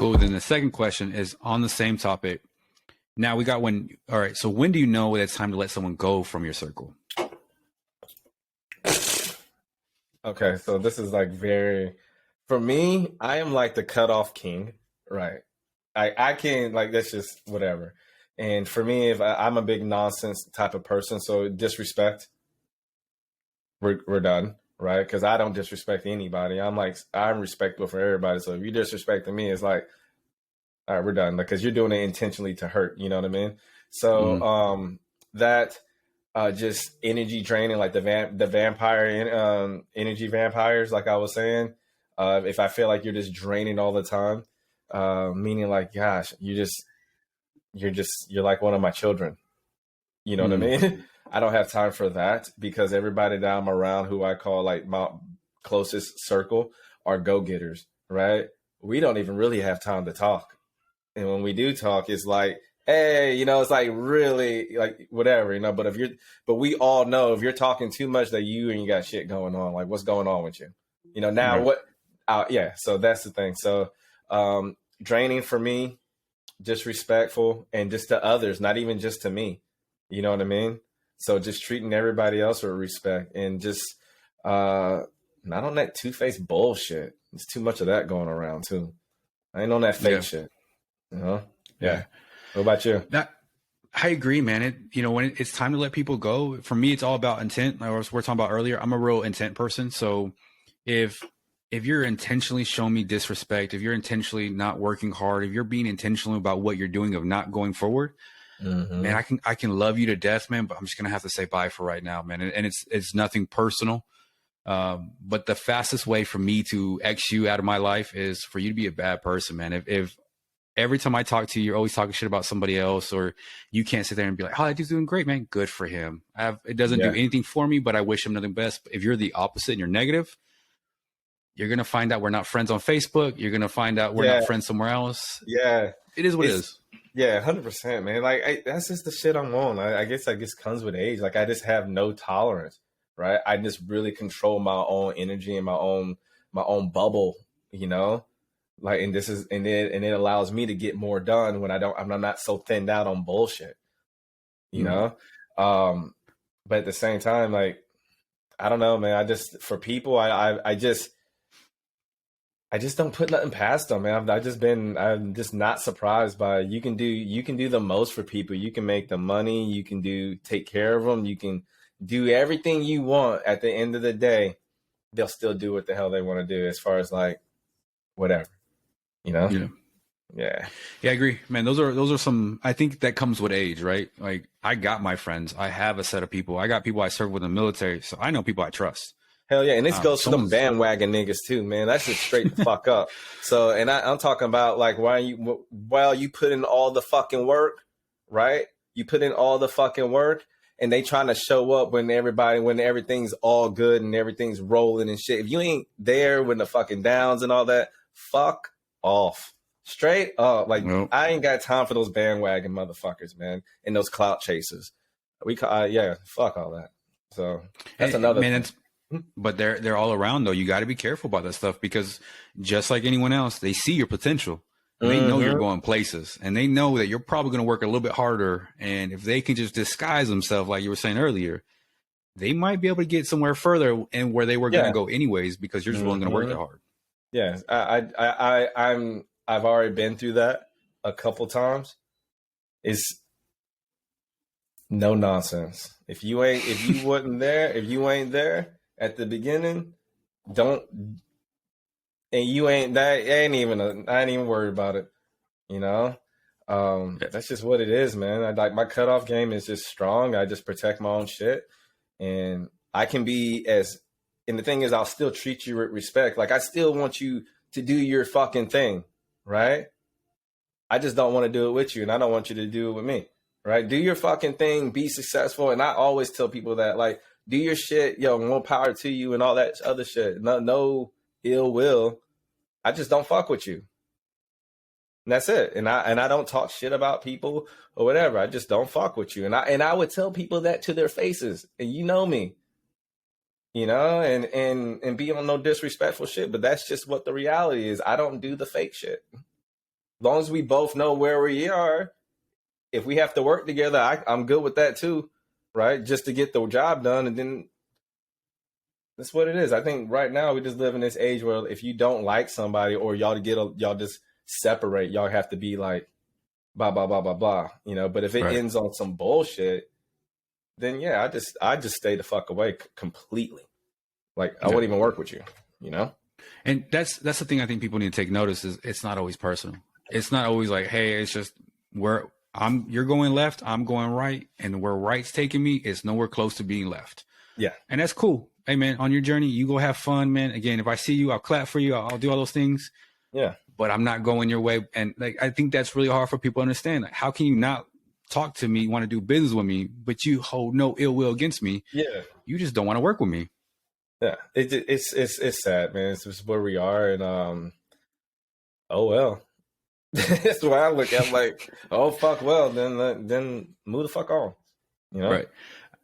Cool. Then the second question is on the same topic. Now we got when. All right. So when do you know that it's time to let someone go from your circle? Okay, so this is like very, for me, I am like the cutoff king, right? I can like that's just whatever. And for me, if I'm a big nonsense type of person, so disrespect, we're done, right? Because I don't disrespect anybody. I'm respectful for everybody. So if you disrespecting me, it's like, all right, we're done. Because you're doing it intentionally to hurt. You know what I mean? So that just energy draining, like the vampire energy vampires, like I was saying. If I feel like you're just draining all the time, meaning like, gosh, you're like one of my children. You know what I mean? I don't have time for that because everybody that I'm around who I call like my closest circle are go-getters, right? We don't even really have time to talk. And when we do talk, it's like, hey, it's like really like whatever, but we all know if you're talking too much that you got shit going on, like what's going on with you? Now what? Yeah. So that's the thing. So draining for me, disrespectful, and just to others, not even just to me. You know what I mean? So just treating everybody else with respect and just not on that two-faced bullshit. There's too much of that going around too. I ain't on that fake shit. Yeah. What about you? I agree, man. When it's time to let people go, for me, it's all about intent. Like we're talking about earlier, I'm a real intent person. So if you're intentionally showing me disrespect, if you're intentionally not working hard, if you're being intentional about what you're doing of not going forward, man, I can love you to death, man, but I'm just going to have to say bye for right now, man. And it's nothing personal. But the fastest way for me to X you out of my life is for you to be a bad person, man. If every time I talk to you, you're always talking shit about somebody else, or you can't sit there and be like, oh, that dude's doing great, man. Good for him. It doesn't do anything for me, but I wish him nothing best. But if you're the opposite and you're negative, you're going to find out we're not friends on Facebook. You're going to find out we're not friends somewhere else. Yeah. It is what it is. Yeah, 100%, man. Like that's just the shit I'm on. I guess comes with age. Like I just have no tolerance, right? I just really control my own energy and my own bubble, Like, and it allows me to get more done when I'm not so thinned out on bullshit, But at the same time, like, I don't know, man. For people, I just don't put nothing past them, man. I'm just not surprised by you can do the most for people. You can make the money. You can take care of them. You can do everything you want. At the end of the day, they'll still do what the hell they want to do as far as like whatever, Yeah. Yeah, I agree, man. Those are some, I think that comes with age, right? Like I got my friends. I have a set of people. I got people I serve with in the military. So I know people I trust. Hell yeah, and this goes to them bandwagon niggas too, man. That's just straight the fuck up. So, and I'm talking about like while you put in all the fucking work, right? You put in all the fucking work, and they trying to show up when everything's all good and everything's rolling and shit. If you ain't there when the fucking downs and all that, fuck off. Straight up, like I ain't got time for those bandwagon motherfuckers, man, and those clout chasers. Fuck all that. So that's another thing. But they're all around though. You got to be careful about that stuff because just like anyone else, they see your potential. And they know you're going places, and they know that you're probably going to work a little bit harder. And if they can just disguise themselves, like you were saying earlier, they might be able to get somewhere further and where they were going to go anyways because you're just willing to work that hard. Yeah, I've already been through that a couple times. It's no nonsense. If you ain't there at the beginning, I ain't even worried about it. That's just what it is, man. My cutoff game is just strong. I just protect my own shit, and I can be and the thing is, I'll still treat you with respect. Like I still want you to do your fucking thing, right? I just don't want to do it with you, and I don't want you to do it with me, right? Do your fucking thing, be successful, and I always tell people that, like, do your shit, more power to you, and all that other shit. No ill will. I just don't fuck with you. And that's it. And I don't talk shit about people or whatever. I just don't fuck with you. And I would tell people that to their faces. And you know me. And be on no disrespectful shit. But that's just what the reality is. I don't do the fake shit. long as we both know where we are, if we have to work together, I'm good with that too, right? Just to get the job done, and then that's what it is. I think right now we just live in this age where if you don't like somebody or y'all just separate, y'all have to be like blah blah blah blah blah, you know. But if it ends on some bullshit, then yeah, I just stay the fuck away completely. Like I wouldn't even work with you, you know. And that's the thing I think people need to take notice is it's not always personal. It's not always like, hey, it's just you're going left, I'm going right, and where right's taking me, it's nowhere close to being left. Yeah. And that's cool. Hey man, on your journey, you go have fun, man. Again, if I see you, I'll clap for you. I'll do all those things. Yeah. But I'm not going your way. And like I think that's really hard for people to understand. Like, how can you not talk to me, want to do business with me, but you hold no ill will against me? Yeah. You just don't want to work with me. Yeah. It's sad, man. It's just where we are, and oh well. That's why I look at like, oh fuck, well then move the fuck on, you know. Right.